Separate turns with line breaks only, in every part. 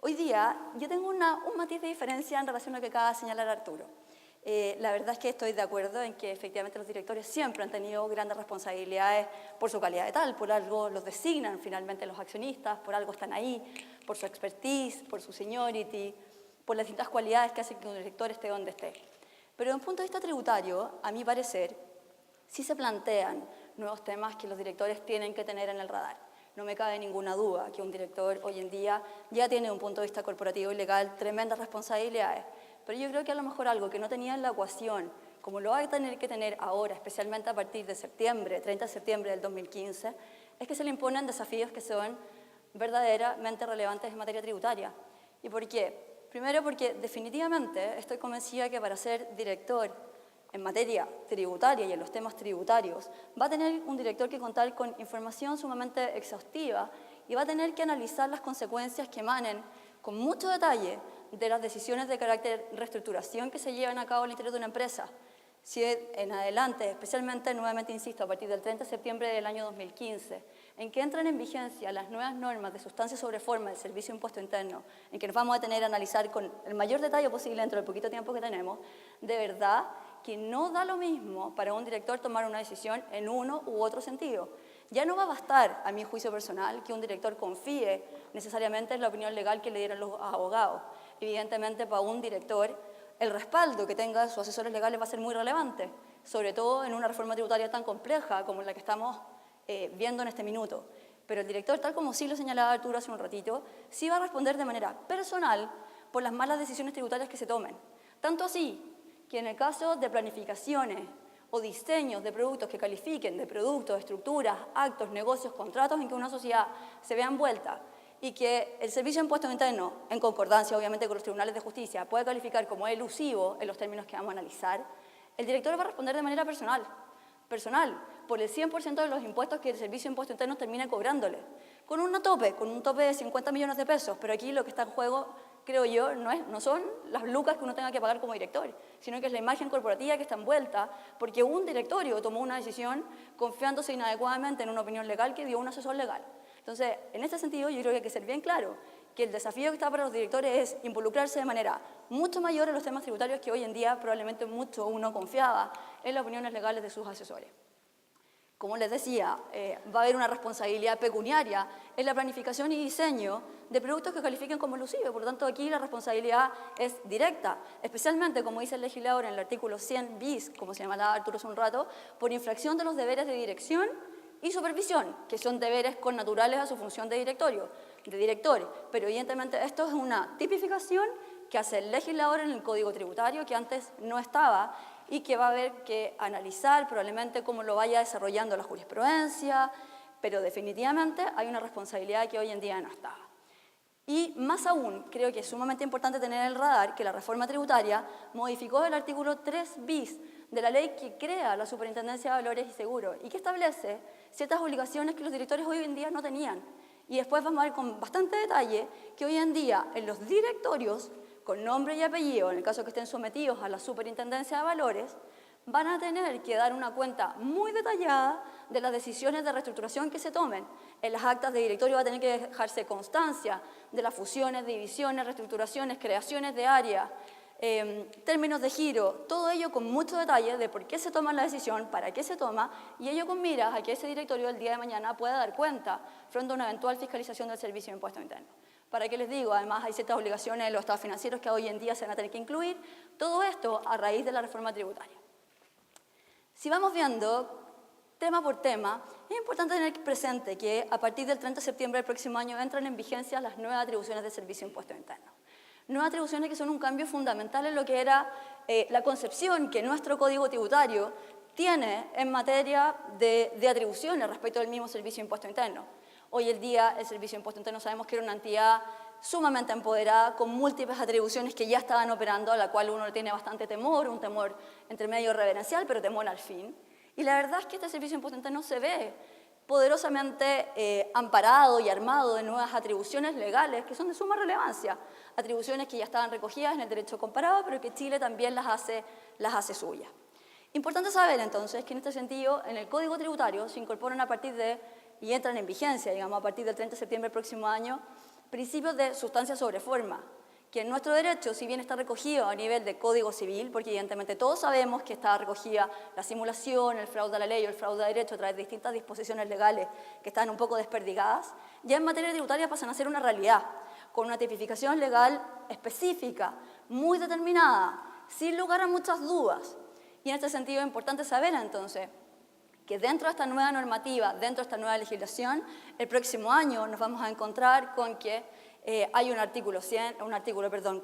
Hoy día yo tengo un matiz de diferencia en relación a lo que acaba de señalar Arturo. La verdad es que estoy de acuerdo en que efectivamente los directores siempre han tenido grandes responsabilidades por su calidad de tal, por algo los designan finalmente los accionistas, por algo están ahí, por su expertise, por su seniority, por las distintas cualidades que hacen que un director esté donde esté. Pero desde un punto de vista tributario, a mi parecer, sí se plantean nuevos temas que los directores tienen que tener en el radar. No me cabe ninguna duda que un director hoy en día ya tiene un punto de vista corporativo y legal tremendas responsabilidades, pero yo creo que a lo mejor algo que no tenía en la ecuación, como lo va a tener que tener ahora, especialmente a partir de septiembre, 30 de septiembre del 2015, es que se le imponen desafíos que son verdaderamente relevantes en materia tributaria. ¿Y por qué? Primero porque definitivamente estoy convencida que para ser director en materia tributaria y en los temas tributarios, va a tener un director que contar con información sumamente exhaustiva y va a tener que analizar las consecuencias que emanen con mucho detalle de las decisiones de carácter reestructuración que se llevan a cabo al interior de una empresa. Si en adelante, especialmente, nuevamente insisto, a partir del 30 de septiembre del año 2015, en que entran en vigencia las nuevas normas de sustancia sobre forma del Servicio de Impuesto Interno, en que nos vamos a tener a analizar con el mayor detalle posible dentro del poquito tiempo que tenemos, de verdad que no da lo mismo para un director tomar una decisión en uno u otro sentido. Ya no va a bastar, a mi juicio personal, que un director confíe necesariamente en la opinión legal que le dieron los abogados. Evidentemente, para un director, el respaldo que tenga sus asesores legales va a ser muy relevante, sobre todo en una reforma tributaria tan compleja como la que estamos viendo en este minuto. Pero el director, tal como sí lo señalaba Arturo hace un ratito, sí va a responder de manera personal por las malas decisiones tributarias que se tomen. Tanto así que en el caso de planificaciones o diseños de productos que califiquen de productos, estructuras, actos, negocios, contratos en que una sociedad se vea envuelta y que el Servicio de Impuestos Internos, en concordancia obviamente con los tribunales de justicia, pueda calificar como elusivo en los términos que vamos a analizar, el director va a responder de manera personal, por el 100% de los impuestos que el Servicio de Impuestos Internos termine cobrándole, con un tope de 50 millones de pesos, pero aquí lo que está en juego, creo yo, no son las lucas que uno tenga que pagar como director, sino que es la imagen corporativa que está envuelta, porque un directorio tomó una decisión confiándose inadecuadamente en una opinión legal que dio un asesor legal. Entonces, en este sentido, yo creo que hay que ser bien claro que el desafío que está para los directores es involucrarse de manera mucho mayor en los temas tributarios que hoy en día probablemente mucho uno confiaba en las opiniones legales de sus asesores. Como les decía, va a haber una responsabilidad pecuniaria en la planificación y diseño de productos que califiquen como elusivos. Por lo tanto, aquí la responsabilidad es directa, especialmente, como dice el legislador en el artículo 100 bis, como se llamaba Arturo hace un rato, por infracción de los deberes de dirección y supervisión, que son deberes connaturales a su función de director. Pero evidentemente esto es una tipificación que hace el legislador en el Código Tributario, que antes no estaba, y que va a haber que analizar probablemente cómo lo vaya desarrollando la jurisprudencia, pero definitivamente hay una responsabilidad que hoy en día no está. Y más aún, creo que es sumamente importante tener en el radar que la reforma tributaria modificó el artículo 3 bis de la ley que crea la Superintendencia de Valores y Seguros y que establece ciertas obligaciones que los directores hoy en día no tenían. Y después vamos a ver con bastante detalle que hoy en día en los directorios, con nombre y apellido, en el caso que estén sometidos a la Superintendencia de Valores, van a tener que dar una cuenta muy detallada de las decisiones de reestructuración que se tomen. En las actas de directorio va a tener que dejarse constancia de las fusiones, divisiones, reestructuraciones, creaciones de áreas, términos de giro, todo ello con mucho detalle de por qué se toma la decisión, para qué se toma, y ello con miras a que ese directorio el día de mañana pueda dar cuenta frente a una eventual fiscalización del Servicio de Impuestos Internos. ¿Para qué les digo? Además, hay ciertas obligaciones de los estados financieros que hoy en día se van a tener que incluir. Todo esto a raíz de la reforma tributaria. Si vamos viendo tema por tema, es importante tener presente que a partir del 30 de septiembre del próximo año entran en vigencia las nuevas atribuciones del Servicio de Impuestos Internos. Nuevas atribuciones que son un cambio fundamental en lo que era la concepción que nuestro Código Tributario tiene en materia de atribuciones respecto al mismo Servicio de Impuestos Internos. Hoy en día el Servicio de Impuestos Internos sabemos que era una entidad sumamente empoderada, con múltiples atribuciones que ya estaban operando, a la cual uno le tiene bastante temor, un temor entre medio reverencial, pero temor al fin. Y la verdad es que este Servicio de Impuestos Internos se ve poderosamente amparado y armado de nuevas atribuciones legales que son de suma relevancia, atribuciones que ya estaban recogidas en el derecho comparado, pero que Chile también las hace suyas. Importante saber entonces que en este sentido, en el Código Tributario se incorporan a partir de, y entran en vigencia, digamos, a partir del 30 de septiembre del próximo año, Principios de sustancia sobre forma, que en nuestro derecho, si bien está recogido a nivel de Código Civil, porque evidentemente todos sabemos que está recogida la simulación, el fraude a la ley o el fraude a derecho a través de distintas disposiciones legales que están un poco desperdigadas, ya en materia tributaria pasan a ser una realidad, con una tipificación legal específica, muy determinada, sin lugar a muchas dudas. Y en este sentido es importante saber entonces que dentro de esta nueva normativa, dentro de esta nueva legislación, el próximo año nos vamos a encontrar con que hay un artículo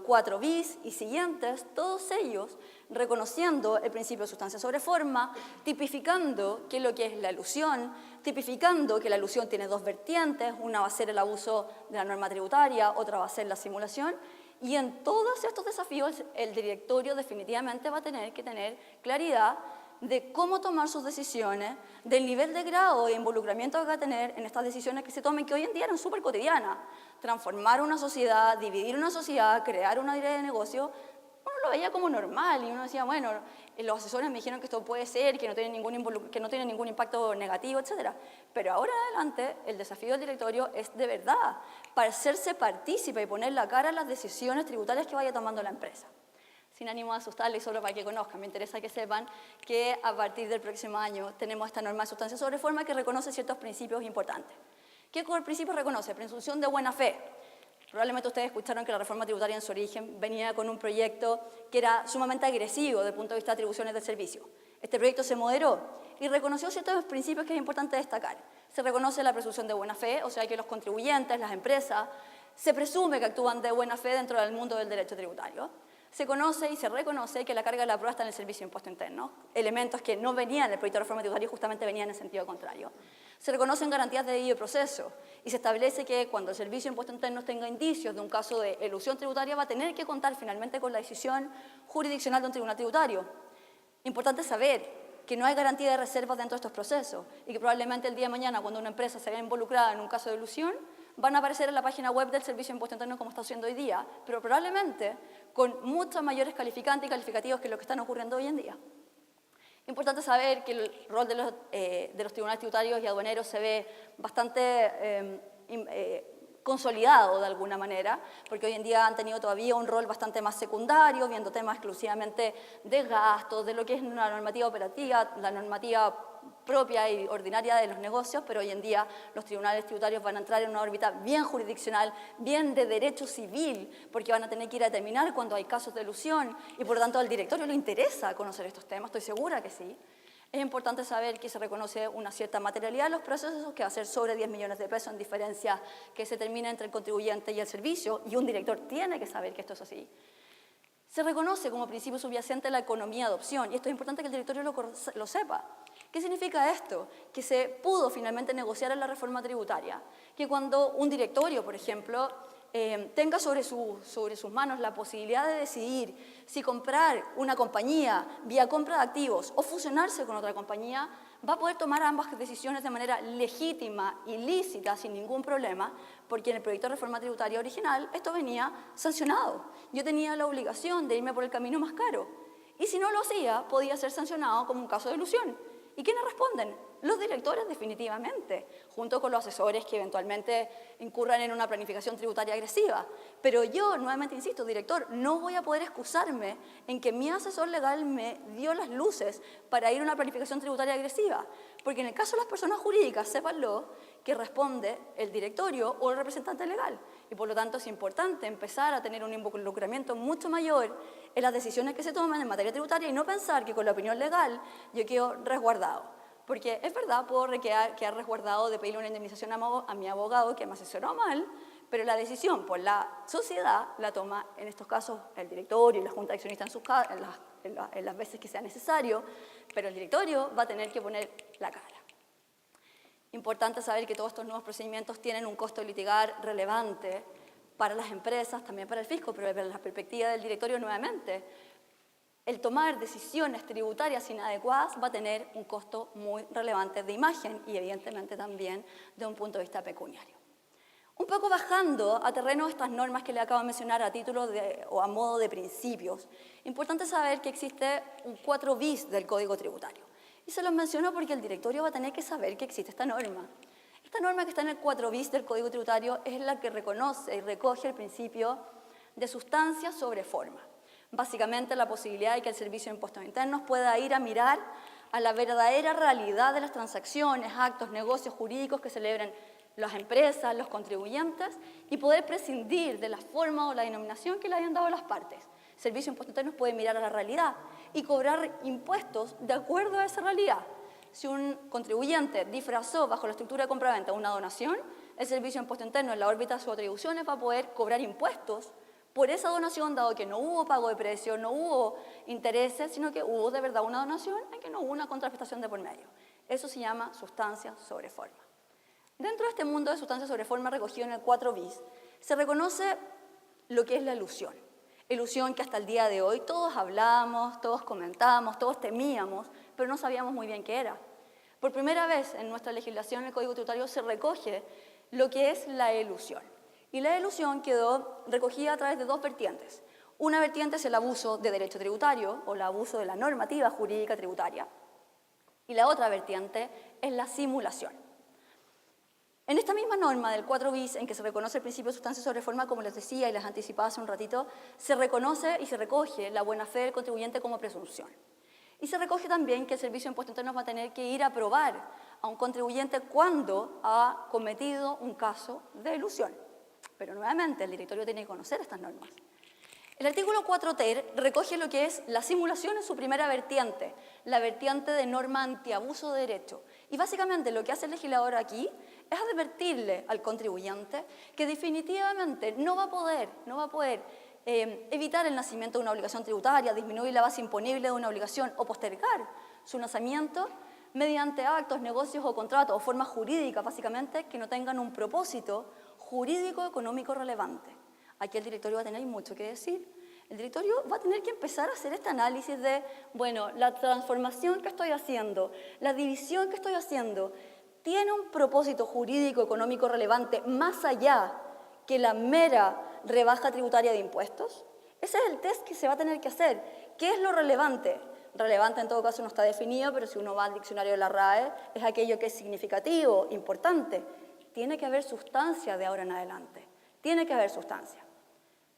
4 bis y siguientes, todos ellos reconociendo el principio de sustancia sobre forma, tipificando qué es lo que es la elusión, tipificando que la elusión tiene dos vertientes, una va a ser el abuso de la norma tributaria, otra va a ser la simulación, y en todos estos desafíos el directorio definitivamente va a tener que tener claridad de cómo tomar sus decisiones, del nivel de grado de involucramiento que va a tener en estas decisiones que se tomen, que hoy en día eran súper cotidianas. Transformar una sociedad, dividir una sociedad, crear una idea de negocio, uno lo veía como normal y uno decía, bueno, los asesores me dijeron que esto puede ser, que no tiene ningún impacto negativo, etc. Pero ahora en adelante el desafío del directorio es de verdad para hacerse partícipe y poner la cara a las decisiones tributarias que vaya tomando la empresa. Sin ánimo de asustarles, solo para que conozcan, me interesa que sepan que a partir del próximo año tenemos esta norma de sustancia sobre forma que reconoce ciertos principios importantes. ¿Qué principio reconoce? Presunción de buena fe. Probablemente ustedes escucharon que la reforma tributaria en su origen venía con un proyecto que era sumamente agresivo desde el punto de vista de atribuciones del servicio. Este proyecto se moderó y reconoció ciertos principios que es importante destacar. Se reconoce la presunción de buena fe, o sea que los contribuyentes, las empresas, se presume que actúan de buena fe dentro del mundo del derecho tributario. Se conoce y se reconoce que la carga de la prueba está en el servicio de impuesto interno, elementos que no venían en el proyecto de reforma tributaria y justamente venían en el sentido contrario. Se reconocen garantías de debido proceso y se establece que cuando el servicio de impuesto interno tenga indicios de un caso de elusión tributaria va a tener que contar finalmente con la decisión jurisdiccional de un tribunal tributario. Importante saber que no hay garantía de reservas dentro de estos procesos y que probablemente el día de mañana cuando una empresa se vea involucrada en un caso de elusión van a aparecer en la página web del Servicio de Impuesto Interno como está haciendo hoy día, pero probablemente con muchos mayores calificantes y calificativos que lo que están ocurriendo hoy en día. Importante saber que el rol de los tribunales tributarios y aduaneros se ve bastante consolidado de alguna manera, porque hoy en día han tenido todavía un rol bastante más secundario, viendo temas exclusivamente de gastos, de lo que es una normativa operativa, la normativa propia y ordinaria de los negocios, pero hoy en día los tribunales tributarios van a entrar en una órbita bien jurisdiccional, bien de derecho civil, porque van a tener que ir a determinar cuando hay casos de elusión y por lo tanto al directorio le interesa conocer estos temas, estoy segura que sí. Es importante saber que se reconoce una cierta materialidad de los procesos, que va a ser sobre 10 millones de pesos en diferencia que se termina entre el contribuyente y el servicio, y un director tiene que saber que esto es así. Se reconoce como principio subyacente la economía de opción, y esto es importante que el directorio lo sepa. ¿Qué significa esto? Que se pudo finalmente negociar en la reforma tributaria, que cuando un directorio, por ejemplo, tenga sobre sus manos la posibilidad de decidir si comprar una compañía vía compra de activos o fusionarse con otra compañía, va a poder tomar ambas decisiones de manera legítima y lícita, sin ningún problema, porque en el proyecto de reforma tributaria original esto venía sancionado. Yo tenía la obligación de irme por el camino más caro, y si no lo hacía, podía ser sancionado como un caso de elusión. ¿Y quiénes responden? Los directores definitivamente, junto con los asesores que eventualmente incurran en una planificación tributaria agresiva. Pero yo, nuevamente insisto, director, no voy a poder excusarme en que mi asesor legal me dio las luces para ir a una planificación tributaria agresiva, porque en el caso de las personas jurídicas, sépanlo, que responde el directorio o el representante legal. Y por lo tanto es importante empezar a tener un involucramiento mucho mayor en las decisiones que se toman en materia tributaria y no pensar que con la opinión legal yo quedo resguardado. Porque es verdad, puedo quedar resguardado de pedirle una indemnización a mi abogado que me asesoró mal, pero la decisión por la sociedad la toma en estos casos el directorio y la junta de accionistas en las veces que sea necesario, pero el directorio va a tener que poner la cara. Importante saber que todos estos nuevos procedimientos tienen un costo de litigar relevante para las empresas, también para el fisco, pero desde la perspectiva del directorio nuevamente, el tomar decisiones tributarias inadecuadas va a tener un costo muy relevante de imagen y evidentemente también de un punto de vista pecuniario. Un poco bajando a terreno estas normas que le acabo de mencionar a título o a modo de principios, importante saber que existe un 4 bis del Código Tributario. Y se los menciono porque el directorio va a tener que saber que existe esta norma. Esta norma que está en el 4 bis del Código Tributario es la que reconoce y recoge el principio de sustancia sobre forma. Básicamente la posibilidad de que el Servicio de Impuestos Internos pueda ir a mirar a la verdadera realidad de las transacciones, actos, negocios jurídicos que celebren las empresas, los contribuyentes, y poder prescindir de la forma o la denominación que le hayan dado las partes. El Servicio de Impuestos Internos puede mirar a la realidad y cobrar impuestos de acuerdo a esa realidad. Si un contribuyente disfrazó bajo la estructura de compraventa una donación, el Servicio de Impuestos Internos en la órbita de sus atribuciones va a poder cobrar impuestos por esa donación, dado que no hubo pago de precio, no hubo intereses, sino que hubo de verdad una donación en que no hubo una contraprestación de por medio. Eso se llama sustancia sobre forma. Dentro de este mundo de sustancia sobre forma recogido en el 4 bis, se reconoce lo que es la elusión. Elusión que hasta el día de hoy todos hablábamos, todos comentábamos, todos temíamos, pero no sabíamos muy bien qué era. Por primera vez en nuestra legislación, en el Código Tributario, se recoge lo que es la elusión. Y la elusión quedó recogida a través de dos vertientes. Una vertiente es el abuso de derecho tributario o el abuso de la normativa jurídica tributaria. Y la otra vertiente es la simulación. En esta misma norma del 4 bis, en que se reconoce el principio de sustancia sobre forma, como les decía y les anticipaba hace un ratito, se reconoce y se recoge la buena fe del contribuyente como presunción. Y se recoge también que el Servicio de Impuestos Internos va a tener que ir a probar a un contribuyente cuando ha cometido un caso de elusión. Pero nuevamente el directorio tiene que conocer estas normas. El artículo 4 ter recoge lo que es la simulación en su primera vertiente, la vertiente de norma antiabuso de derecho. Y básicamente lo que hace el legislador aquí es advertirle al contribuyente que definitivamente no va a poder evitar el nacimiento de una obligación tributaria, disminuir la base imponible de una obligación o postergar su nacimiento mediante actos, negocios o contratos o formas jurídicas, básicamente, que no tengan un propósito jurídico económico relevante. Aquí el directorio va a tener mucho que decir. El directorio va a tener que empezar a hacer este análisis de, bueno, la transformación que estoy haciendo, la división que estoy haciendo, ¿tiene un propósito jurídico económico relevante más allá que la mera rebaja tributaria de impuestos? Ese es el test que se va a tener que hacer. ¿Qué es lo relevante? Relevante en todo caso no está definido, pero si uno va al diccionario de la RAE, es aquello que es significativo, importante. Tiene que haber sustancia de ahora en adelante. Tiene que haber sustancia.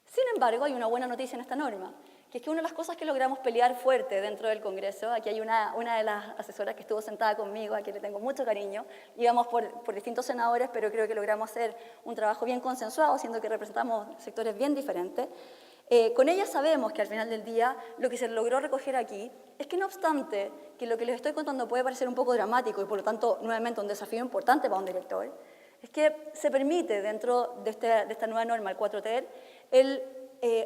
Sin embargo, hay una buena noticia en esta norma, que es que una de las cosas que logramos pelear fuerte dentro del Congreso, aquí hay una de las asesoras que estuvo sentada conmigo, a quien le tengo mucho cariño, íbamos por distintos senadores, pero creo que logramos hacer un trabajo bien consensuado, siendo que representamos sectores bien diferentes. Con ella sabemos que al final del día lo que se logró recoger aquí es que no obstante que lo que les estoy contando puede parecer un poco dramático y por lo tanto nuevamente un desafío importante para un director, es que se permite dentro de esta nueva norma, el 4 ter, el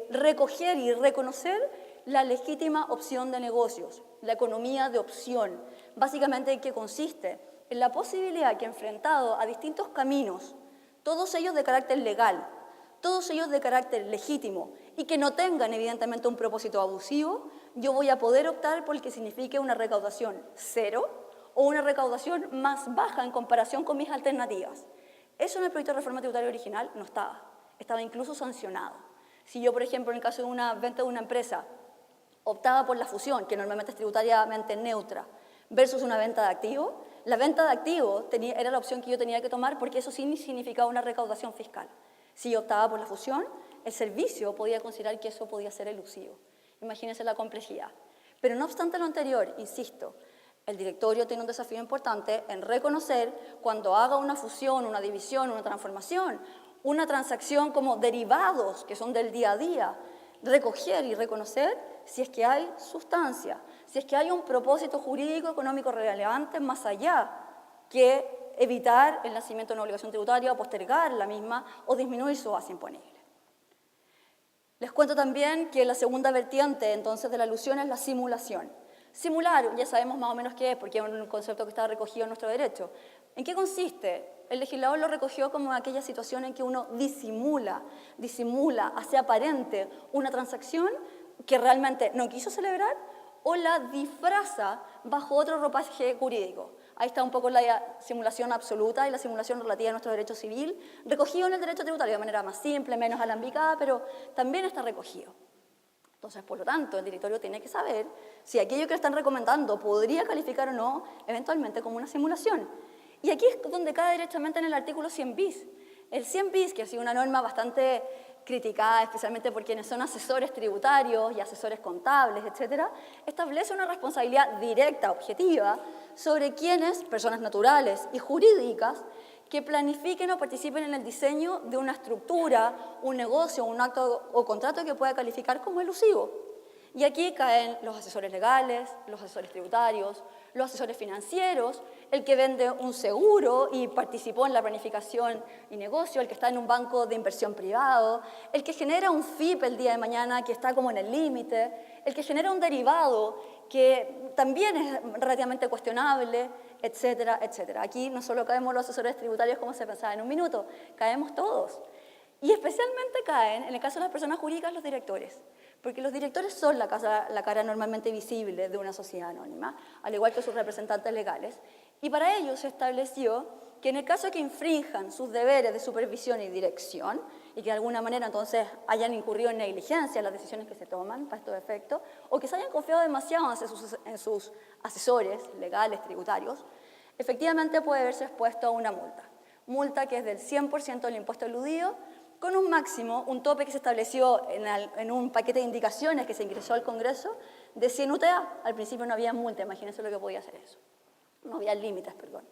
recoger y reconocer la legítima opción de negocios, la economía de opción. Básicamente, ¿en qué consiste? En la posibilidad que enfrentado a distintos caminos, todos ellos de carácter legal, todos ellos de carácter legítimo y que no tengan evidentemente un propósito abusivo, yo voy a poder optar por el que signifique una recaudación cero o una recaudación más baja en comparación con mis alternativas. Eso en el proyecto de reforma tributaria original no estaba, estaba incluso sancionado. Si yo, por ejemplo, en el caso de una venta de una empresa, optaba por la fusión, que normalmente es tributariamente neutra, versus una venta de activos, la venta de activos era la opción que yo tenía que tomar porque eso sí significaba una recaudación fiscal. Si yo optaba por la fusión, el servicio podía considerar que eso podía ser elusivo. Imagínense la complejidad. Pero no obstante lo anterior, insisto, el directorio tiene un desafío importante en reconocer cuando haga una fusión, una división, una transformación, una transacción como derivados que son del día a día, recoger y reconocer si es que hay sustancia, si es que hay un propósito jurídico económico relevante más allá que evitar el nacimiento de una obligación tributaria o postergar la misma o disminuir su base imponible. Les cuento también que la segunda vertiente entonces de la elusión es la simulación. Simular, ya sabemos más o menos qué es, porque es un concepto que está recogido en nuestro derecho. ¿En qué consiste? El legislador lo recogió como aquella situación en que uno disimula, hace aparente una transacción que realmente no quiso celebrar o la disfraza bajo otro ropaje jurídico. Ahí está un poco la simulación absoluta y la simulación relativa a nuestro derecho civil, recogido en el derecho tributario de manera más simple, menos alambicada, pero también está recogido. Entonces, por lo tanto, el directorio tiene que saber si aquello que le están recomendando podría calificar o no eventualmente como una simulación. Y aquí es donde cae directamente en el artículo 100 bis. El 100 bis, que ha sido una norma bastante criticada, especialmente por quienes son asesores tributarios y asesores contables, etcétera, establece una responsabilidad directa, objetiva, sobre quienes, personas naturales y jurídicas, que planifiquen o participen en el diseño de una estructura, un negocio, un acto o contrato que pueda calificar como elusivo. Y aquí caen los asesores legales, los asesores tributarios, los asesores financieros, el que vende un seguro y participó en la planificación y negocio, el que está en un banco de inversión privado, el que genera un FIP el día de mañana que está como en el límite, el que genera un derivado que también es relativamente cuestionable, etcétera, etcétera. Aquí no solo caemos los asesores tributarios como se pensaba en un minuto, caemos todos. Y especialmente caen, en el caso de las personas jurídicas, los directores. Porque los directores son la cara normalmente visible de una sociedad anónima, al igual que sus representantes legales. Y para ello se estableció que en el caso de que infrinjan sus deberes de supervisión y dirección, y que de alguna manera entonces hayan incurrido en negligencia en las decisiones que se toman para estos efectos, o que se hayan confiado demasiado en sus asesores legales, tributarios, efectivamente puede verse expuesto a una multa. Multa que es del 100% del impuesto eludido, con un máximo, un tope que se estableció en un paquete de indicaciones que se ingresó al Congreso de 100 UTA. Al principio no había multa, imagínense lo que podía hacer eso. No había límites, perdón.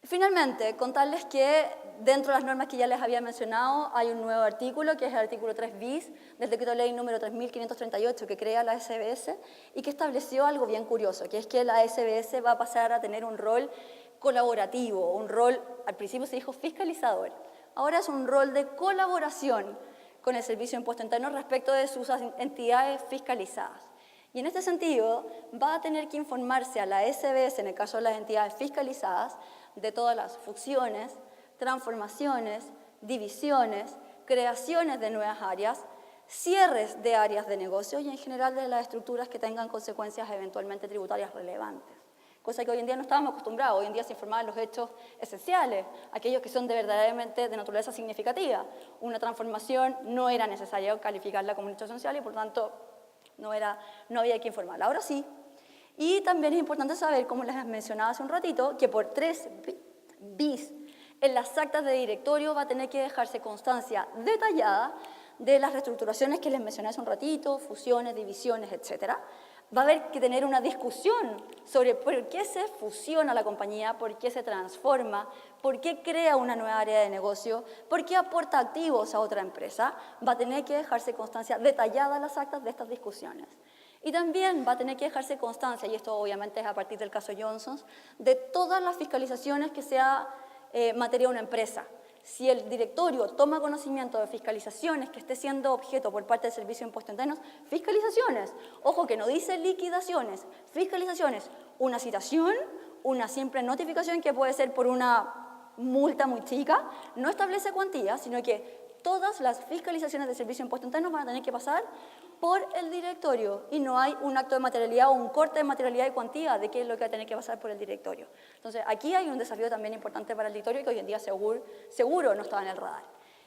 Finalmente, contarles que dentro de las normas que ya les había mencionado hay un nuevo artículo, que es el artículo 3 bis del decreto de ley número 3538 que crea la SBS y que estableció algo bien curioso, que es que la SBS va a pasar a tener un rol colaborativo, un rol, al principio se dijo fiscalizador, ahora es un rol de colaboración con el Servicio de Impuesto Interno respecto de sus entidades fiscalizadas. Y en este sentido, va a tener que informarse a la SBS, en el caso de las entidades fiscalizadas, de todas las fusiones, transformaciones, divisiones, creaciones de nuevas áreas, cierres de áreas de negocio y en general de las estructuras que tengan consecuencias eventualmente tributarias relevantes. Cosa que hoy en día no estábamos acostumbrados. Hoy en día se informaban los hechos esenciales, aquellos que son verdaderamente de naturaleza significativa. Una transformación no era necesario calificarla como un hecho esencial y por tanto no había que informarla. Ahora sí. Y también es importante saber, como les mencionaba hace un ratito, que por 3 bis en las actas de directorio va a tener que dejarse constancia detallada de las reestructuraciones que les mencioné hace un ratito, fusiones, divisiones, etcétera. Va a haber que tener una discusión sobre por qué se fusiona la compañía, por qué se transforma, por qué crea una nueva área de negocio, por qué aporta activos a otra empresa. Va a tener que dejarse constancia detallada en las actas de estas discusiones. Y también va a tener que dejarse constancia, y esto obviamente es a partir del caso Johnson, de todas las fiscalizaciones que sea materia de una empresa. Si el directorio toma conocimiento de fiscalizaciones que esté siendo objeto por parte del Servicio de Impuestos Internos, fiscalizaciones, ojo que no dice liquidaciones, fiscalizaciones, una citación, una simple notificación que puede ser por una multa muy chica, no establece cuantía, sino que todas las fiscalizaciones del Servicio de Impuestos Internos van a tener que pasar por el directorio y no hay un acto de materialidad o un corte de materialidad y cuantía de qué es lo que va a tener que pasar por el directorio. Entonces, aquí hay un desafío también importante para el directorio que hoy en día seguro no estaba en el radar.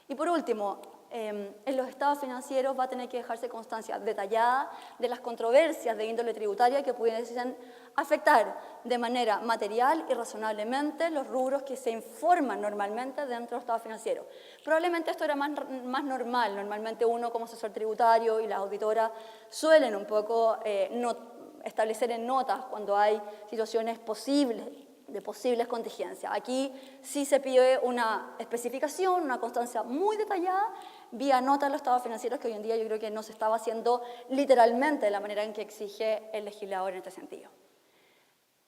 Y por último, en los estados financieros va a tener que dejarse constancia detallada de las controversias de índole tributaria que pudiesen afectar de manera material y razonablemente los rubros que se informan normalmente dentro del estado financiero. Probablemente esto era más normal. Normalmente uno como asesor tributario y las auditoras suelen un poco establecer en notas cuando hay situaciones de posibles contingencias. Aquí sí se pide una especificación, una constancia muy detallada vía nota de los estados financieros que hoy en día yo creo que no se estaba haciendo literalmente de la manera en que exige el legislador en este sentido.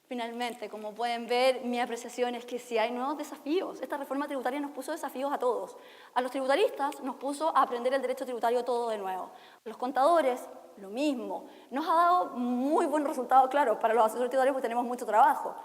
Finalmente, como pueden ver, mi apreciación es que sí hay nuevos desafíos. Esta reforma tributaria nos puso desafíos a todos. A los tributaristas nos puso a aprender el derecho tributario todo de nuevo. A los contadores, lo mismo. Nos ha dado muy buen resultado, claro, para los asesores tributarios porque tenemos mucho trabajo.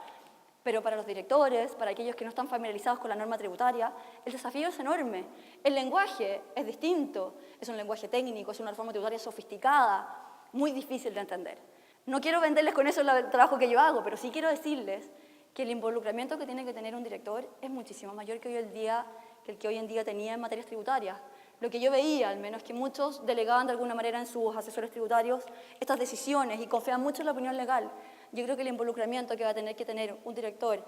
Pero para los directores, para aquellos que no están familiarizados con la norma tributaria, el desafío es enorme. El lenguaje es distinto, es un lenguaje técnico, es una reforma tributaria sofisticada, muy difícil de entender. No quiero venderles con eso el trabajo que yo hago, pero sí quiero decirles que el involucramiento que tiene que tener un director es muchísimo mayor que el que hoy en día tenía en materias tributarias. Lo que yo veía, al menos, que muchos delegaban de alguna manera en sus asesores tributarios estas decisiones y confiaban mucho en la opinión legal. Yo creo que el involucramiento que va a tener un director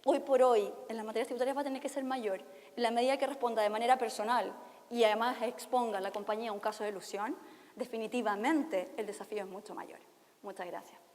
hoy por hoy en las materias tributarias va a tener que ser mayor. En la medida que responda de manera personal y además exponga a la compañía un caso de elusión, definitivamente el desafío es mucho mayor. Muchas gracias.